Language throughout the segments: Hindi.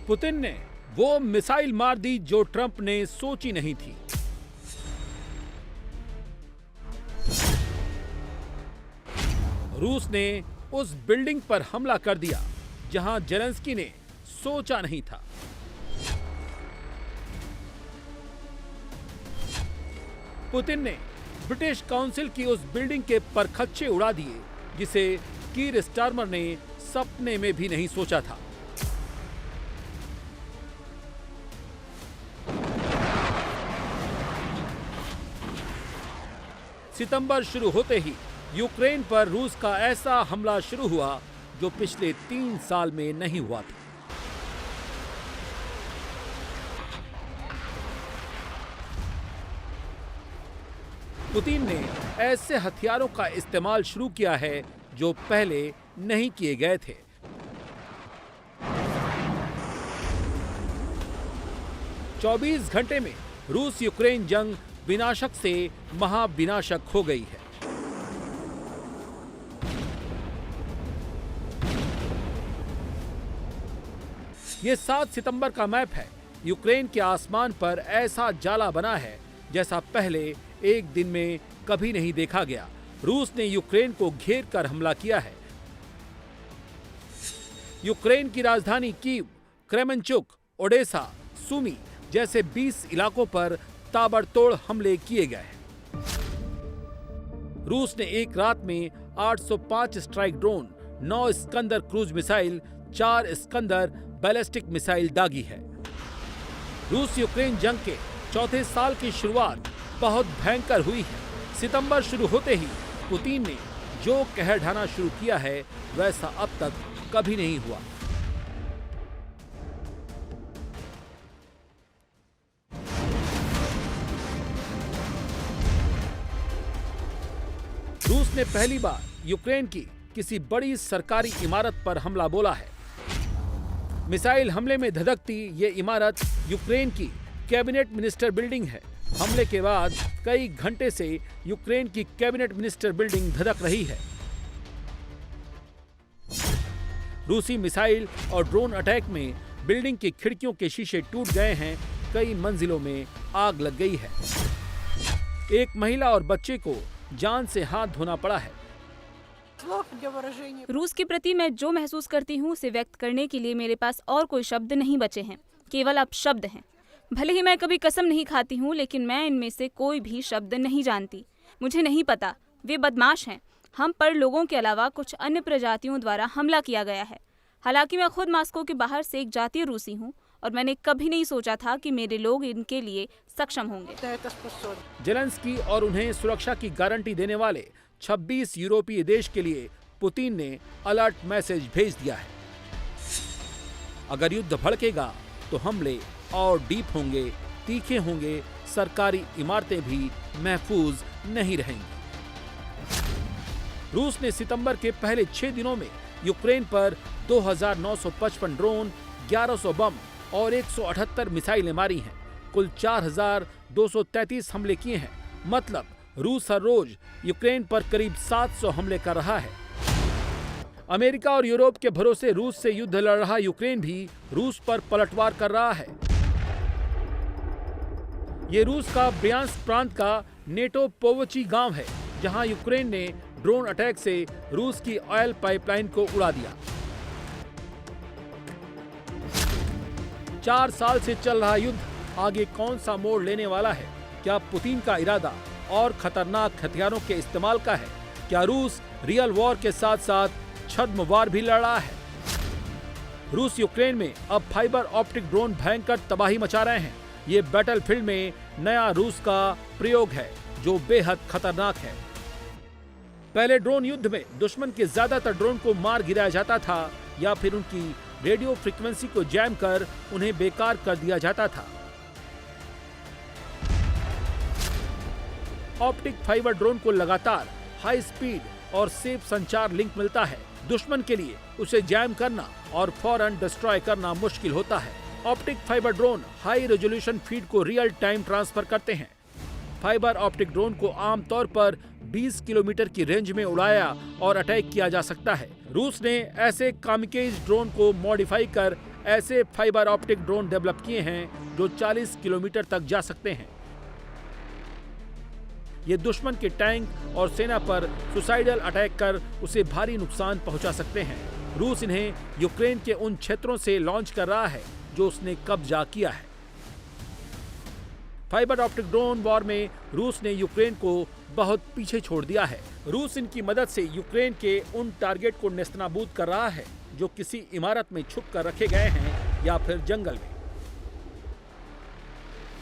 पुतिन ने वो मिसाइल मार दी जो ट्रंप ने सोची नहीं थी। रूस ने उस बिल्डिंग पर हमला कर दिया जहां जेलेंस्की ने सोचा नहीं था। पुतिन ने ब्रिटिश काउंसिल की उस बिल्डिंग के परखच्चे उड़ा दिए जिसे कीर स्टारमर ने सपने में भी नहीं सोचा था। सितंबर शुरू होते ही यूक्रेन पर रूस का ऐसा हमला शुरू हुआ जो पिछले 3 साल में नहीं हुआ था। पुतिन ने ऐसे हथियारों का इस्तेमाल शुरू किया है जो पहले नहीं किए गए थे। चौबीस घंटे में रूस यूक्रेन जंग विनाशक से महाविनाशक हो गई है। ये 7 सितंबर का मैप है। यूक्रेन के आसमान पर ऐसा जाला बना है जैसा पहले एक दिन में कभी नहीं देखा गया। रूस ने यूक्रेन को घेर कर हमला किया है। यूक्रेन की राजधानी कीव, क्रेमेंचुक, ओडेसा, सुमी जैसे 20 इलाकों पर ताबड़तोड़ हमले किए गए हैं। रूस ने एक रात में 805 strike drone, 9 Iskander cruise missile, 4 Iskander ballistic missile दागी है। रूस यूक्रेन जंग के चौथे साल की शुरुआत बहुत भयंकर हुई है। सितंबर शुरू होते ही पुतिन ने जो कहर ढाना शुरू किया है वैसा अब तक कभी नहीं हुआ। रूस ने पहली बार यूक्रेन की किसी बड़ी सरकारी इमारत पर हमला बोला है। मिसाइल हमले में धधकती ये इमारत यूक्रेन की कैबिनेट मिनिस्टर बिल्डिंग है। हमले के बाद कई घंटे से यूक्रेन की कैबिनेट मिनिस्टर बिल्डिंग धधक रही है। रूसी मिसाइल और ड्रोन अटैक में बिल्डिंग की खिड़कियों के शीशे टूट गए हैं। कई मंजिलों में आग लग गई है। एक महिला और बच्चे को जान से हाथ धोना पड़ा है। रूस के प्रति मैं जो महसूस करती हूँ उसे व्यक्त करने के लिए मेरे पास और कोई शब्द नहीं बचे हैं। केवल अब शब्द हैं। भले ही मैं कभी कसम नहीं खाती हूँ, लेकिन मैं इनमें से कोई भी शब्द नहीं जानती। मुझे नहीं पता। वे बदमाश हैं। हम पर लोगों के अलावा कुछ अन्य प्रजातियों द्वारा हमला किया गया है। हालांकि मैं खुद मास्को के बाहर से एक जातीय रूसी हूँ और मैंने कभी नहीं सोचा था कि मेरे लोग इनके लिए सक्षम होंगे। जेलेंस्की और उन्हें सुरक्षा की गारंटी देने वाले 26 यूरोपीय देश के लिए पुतिन ने अलर्ट मैसेज भेज दिया है। अगर युद्ध भड़केगा तो हमले और डीप होंगे, तीखे होंगे, सरकारी इमारतें भी महफूज नहीं रहेंगी। रूस ने सितंबर के पहले 6 दिनों में यूक्रेन पर 2955 ड्रोन, 1100 बम और 178 मिसाइलें मारी हैं। कुल 4233 हमले किए हैं। मतलब रूस हर रोज यूक्रेन पर करीब 700 हमले कर रहा है। अमेरिका और यूरोप के भरोसे रूस से युद्ध लड़ रहा यूक्रेन भी रूस पर पलटवार कर रहा है। ये रूस का ब्रियांस्क प्रांत का नेटो पोवची गांव है, जहां यूक्रेन ने ड्रोन अटैक से रूस की ऑयल पाइपलाइन को उड़ा दिया। 4 साल से चल रहा युद्ध आगे कौन सा मोड़ लेने वाला है? क्या पुतिन का इरादा और खतरनाक हथियारों के इस्तेमाल का है? क्या रूस रियल वॉर के साथ साथ छद्म वार भी लड़ रहा है? रूस यूक्रेन में अब फाइबर ऑप्टिक ड्रोन भयंकर तबाही मचा रहे हैं। ये बैटलफील्ड में नया रूस का प्रयोग है जो बेहद खतरनाक है। पहले ड्रोन युद्ध में दुश्मन के ज्यादातर ड्रोन को मार गिराया जाता था या फिर उनकी रेडियो फ्रीक्वेंसी को जैम कर उन्हें बेकार कर दिया जाता था। ऑप्टिक फाइबर ड्रोन को लगातार हाई स्पीड और सेफ संचार लिंक मिलता है। दुश्मन के लिए उसे जैम करना और फौरन डिस्ट्रॉय करना मुश्किल होता है। Optic fibre drone high resolution feed को रियल टाइम ट्रांसफर करते हैं। फाइबर ऑप्टिक ड्रोन को आमतौर पर 20 किलोमीटर की रेंज में उड़ाया और अटैक किया जा सकता है। रूस ने ऐसे कामिकेज ड्रोन को मॉडिफाई कर ऐसे फाइबर ऑप्टिक ड्रोन डेवलप किए हैं जो 40 किलोमीटर तक जा सकते हैं। ये दुश्मन के टैंक और सेना पर सुसाइडल अटैक कर उसे भारी नुकसान पहुंचा सकते हैं। रूस इन्हें यूक्रेन के उन क्षेत्रों से लॉन्च कर रहा है जो उसने कब्जा किया है। फाइबर ऑप्टिक ड्रोन वॉर में रूस ने यूक्रेन को बहुत पीछे छोड़ दिया है। रूस इनकी मदद से यूक्रेन के उन टारगेट को नेस्तनाबूद कर रहा है जो किसी इमारत में छुप कर रखे गए हैं या फिर जंगल में।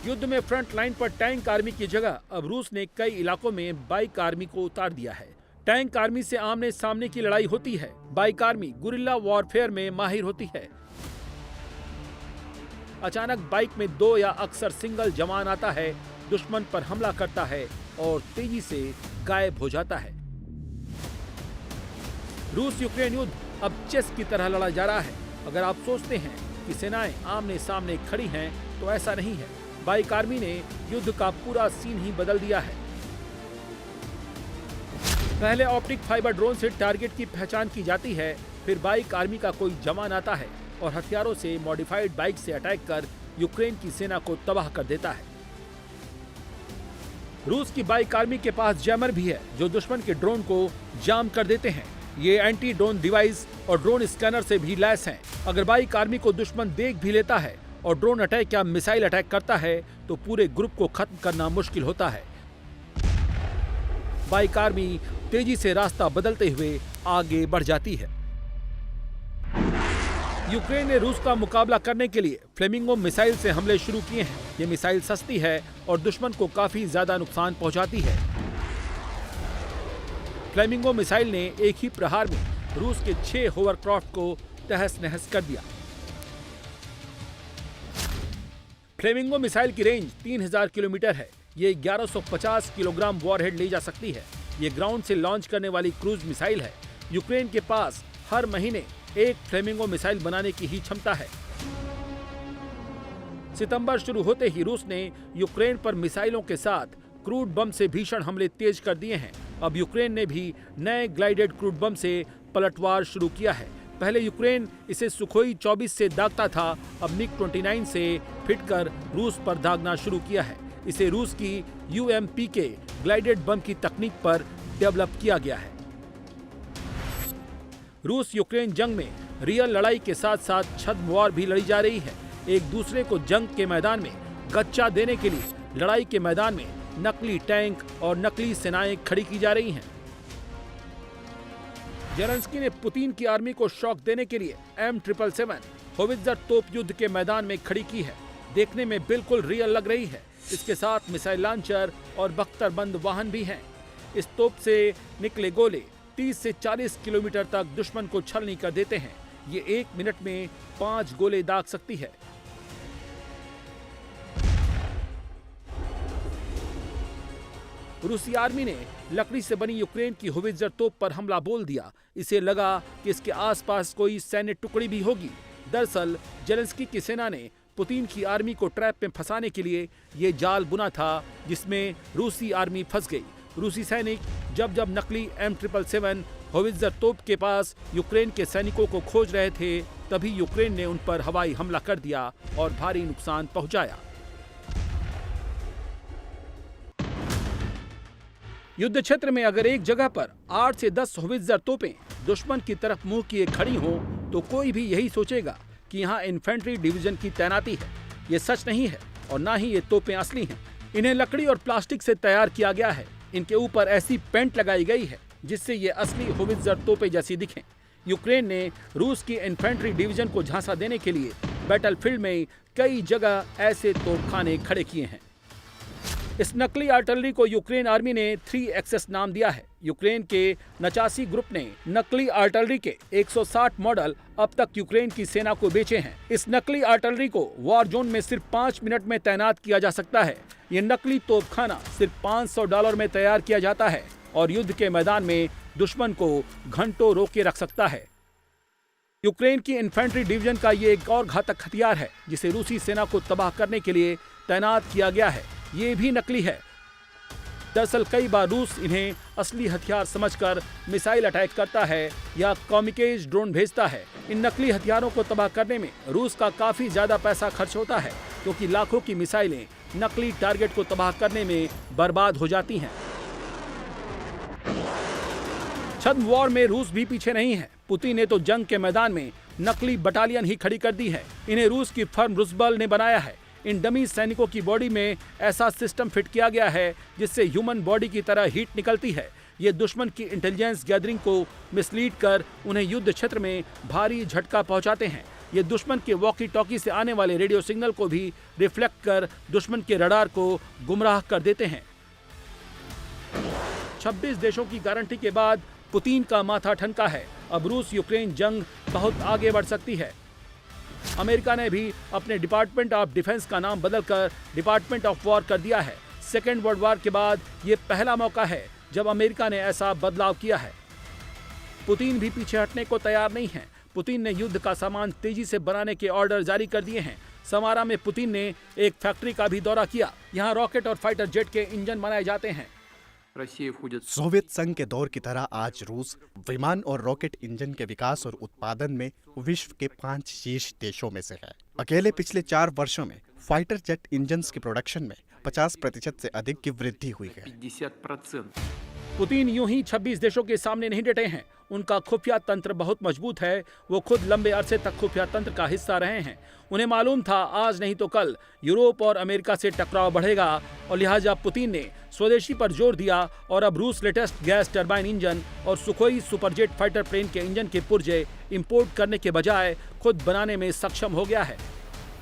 युद्ध में फ्रंट लाइन पर टैंक आर्मी की जगह अब रूस ने कई इलाकों में बाइक आर्मी को उतार दिया है। टैंक आर्मी से आमने सामने की लड़ाई होती है, बाइक आर्मी गुरिल्ला वॉरफेयर में माहिर होती है। अचानक बाइक में 2 या अक्सर सिंगल जवान आता है, दुश्मन पर हमला करता है और तेजी से गायब हो जाता है। रूस यूक्रेन युद्ध अब चेस की तरह लड़ा जा रहा है। अगर आप सोचते हैं कि सेनाएं आमने सामने खड़ी हैं तो ऐसा नहीं है। बाइक आर्मी ने युद्ध का पूरा सीन ही बदल दिया है। पहले ऑप्टिक फाइबर ड्रोन से टारगेट की पहचान की जाती है, फिर बाइक आर्मी का कोई जवान आता है और हथियारों से मॉडिफाइड बाइक से अटैक कर यूक्रेन की सेना को तबाह कर देता है। रूस की बाइक आर्मी के पास जैमर भी है जो दुश्मन के ड्रोन को जाम कर देते हैं। ये एंटी ड्रोन डिवाइस और ड्रोन स्कैनर से भी लैस हैं। अगर बाइक आर्मी को दुश्मन देख भी लेता है और ड्रोन अटैक या मिसाइल अटैक करता है तो पूरे ग्रुप को खत्म करना मुश्किल होता है। बाइक आर्मी तेजी से रास्ता बदलते हुए आगे बढ़ जाती है। यूक्रेन ने रूस का मुकाबला करने के लिए फ्लेमिंगो मिसाइल से हमले शुरू किए हैं। ये मिसाइल सस्ती है और दुश्मन को काफी ज्यादा नुकसान पहुंचाती है। फ्लेमिंगो मिसाइल ने एक ही प्रहार में रूस के 6 होवरक्राफ्ट को तहस नहस कर दिया। फ्लेमिंगो मिसाइल की रेंज 3000 किलोमीटर है। ये 1150 किलोग्राम वॉरहेड ले जा सकती है। ये ग्राउंड से लॉन्च करने वाली क्रूज मिसाइल है। यूक्रेन के पास हर महीने एक फ्लेमिंगो मिसाइल बनाने की ही क्षमता है। सितंबर शुरू होते ही रूस ने यूक्रेन पर मिसाइलों के साथ क्रूड बम से भीषण हमले तेज कर दिए हैं। अब यूक्रेन ने भी नए ग्लाइडेड क्रूड बम से पलटवार शुरू किया है। पहले यूक्रेन इसे सुखोई 24 से दागता था, अब मिग-29 से फिट कर रूस पर दागना शुरू किया है। इसे रूस की UMP ग्लाइडेड बम की तकनीक पर डेवलप किया गया है। रूस यूक्रेन जंग में रियल लड़ाई के साथ साथ छद्म वॉर भी लड़ी जा रही है। एक दूसरे को जंग के मैदान में गच्चा देने के लिए लड़ाई के मैदान में नकली टैंक और नकली सेनाएं खड़ी की जा रही हैं। जेलेंस्की ने पुतिन की आर्मी को शॉक देने के लिए M777 होवित्जर तोप युद्ध के मैदान में खड़ी की है। देखने में बिल्कुल रियल लग रही है। इसके साथ मिसाइल लॉन्चर और बख्तरबंद वाहन भी हैं। इस तोप से निकले गोले 30 से 40 किलोमीटर तक दुश्मन को छलनी कर देते हैं। ये 1 मिनट में 5 गोले दाग सकती है। रूसी आर्मी ने लकड़ी से बनी यूक्रेन की होवित्जर तोप पर हमला बोल दिया। इसे लगा कि इसके आसपास कोई सैन्य टुकड़ी भी होगी। दरअसल जेलेंस्की की सेना ने पुतिन की आर्मी को ट्रैप में फंसाने के लिए ये जाल बुना था, जिसमें रूसी आर्मी फंस गई। रूसी सैनिक जब नकली M777 होवित्जर तोप के पास यूक्रेन के सैनिकों को खोज रहे थे, तभी यूक्रेन ने उन पर हवाई हमला कर दिया और भारी नुकसान पहुंचाया। युद्ध क्षेत्र में अगर एक जगह पर 8 से 10 होवित्जर तोपें दुश्मन की तरफ मुंह किए खड़ी हों, तो कोई भी यही सोचेगा कि यहाँ इन्फेंट्री डिवीजन की तैनाती है। ये सच नहीं है और ना ही ये तोपें असली हैं। इन्हें लकड़ी और प्लास्टिक से तैयार किया गया है। इनके ऊपर ऐसी पेंट लगाई गई है जिससे ये असली होवित्जर तोपें जैसी दिखें। यूक्रेन ने रूस की इन्फेंट्री डिवीजन को झांसा देने के लिए बैटलफील्ड में कई जगह ऐसे तोपखाने खड़े किए हैं। इस नकली आर्टिलरी को यूक्रेन आर्मी ने 3 एक्सेस नाम दिया है। यूक्रेन के नचासी ग्रुप ने नकली आर्टिलरी के 160 मॉडल अब तक यूक्रेन की सेना को बेचे हैं। इस नकली आर्टिलरी को वॉर जोन में सिर्फ 5 मिनट में तैनात किया जा सकता है। ये नकली तोपखाना सिर्फ $500 में तैयार किया जाता है और युद्ध के मैदान में दुश्मन को घंटों रोके रख सकता है। यूक्रेन की इन्फेंट्री डिवीजन का ये एक और घातक हथियार है जिसे रूसी सेना को तबाह करने के लिए तैनात किया गया है। ये भी नकली है। दरअसल कई बार रूस इन्हें असली हथियार समझकर मिसाइल अटैक करता है या कामिकेज ड्रोन भेजता है। इन नकली हथियारों को तबाह करने में रूस का काफी ज्यादा पैसा खर्च होता है, क्योंकि लाखों की मिसाइलें नकली टारगेट को तबाह करने में बर्बाद हो जाती हैं। छद्म वॉर में रूस भी पीछे नहीं है। पुतिन ने तो जंग के मैदान में नकली बटालियन ही खड़ी कर दी है। इन्हें रूस की फर्म रुसबल ने बनाया है। इन डमी सैनिकों की बॉडी में ऐसा सिस्टम फिट किया गया है जिससे ह्यूमन बॉडी की तरह हीट निकलती है। ये दुश्मन की इंटेलिजेंस गैदरिंग को मिसलीड कर उन्हें युद्ध क्षेत्र में भारी झटका पहुंचाते हैं। ये दुश्मन के वॉकी टॉकी से आने वाले रेडियो सिग्नल को भी रिफ्लेक्ट कर दुश्मन के रडार को गुमराह कर देते हैं। 26 देशों की गारंटी के बाद पुतिन का माथा ठनका है। अब रूस यूक्रेन जंग बहुत आगे बढ़ सकती है। अमेरिका ने भी अपने डिपार्टमेंट ऑफ डिफेंस का नाम बदलकर डिपार्टमेंट ऑफ वॉर कर दिया है। सेकेंड वर्ल्ड वॉर के बाद ये पहला मौका है जब अमेरिका ने ऐसा बदलाव किया है। पुतिन भी पीछे हटने को तैयार नहीं है। पुतिन ने युद्ध का सामान तेजी से बनाने के ऑर्डर जारी कर दिए हैं। समारा में पुतिन ने एक फैक्ट्री का भी दौरा किया। यहाँ रॉकेट और फाइटर जेट के इंजन बनाए जाते हैं। सोवियत संघ के दौर की तरह आज रूस विमान और रॉकेट इंजन के विकास और उत्पादन में विश्व के 5 शीर्ष देशों में से है। अकेले पिछले 4 वर्षों में फाइटर जेट इंजन्स के प्रोडक्शन में 50% से अधिक की वृद्धि हुई है। 50%. पुतिन यूं ही 26 देशों के सामने नहीं डटे हैं। उनका खुफिया तंत्र बहुत मजबूत है। वो खुद लंबे अरसे तक खुफिया तंत्र का हिस्सा रहे हैं। उन्हें मालूम था आज नहीं तो कल यूरोप और अमेरिका से टकराव बढ़ेगा और लिहाजा पुतिन ने स्वदेशी पर जोर दिया और अब रूस लेटेस्ट गैस टरबाइन इंजन और सुखोई सुपरजेट फाइटर प्लेन के इंजन के पुर्जे इंपोर्ट करने के बजाय खुद बनाने में सक्षम हो गया है।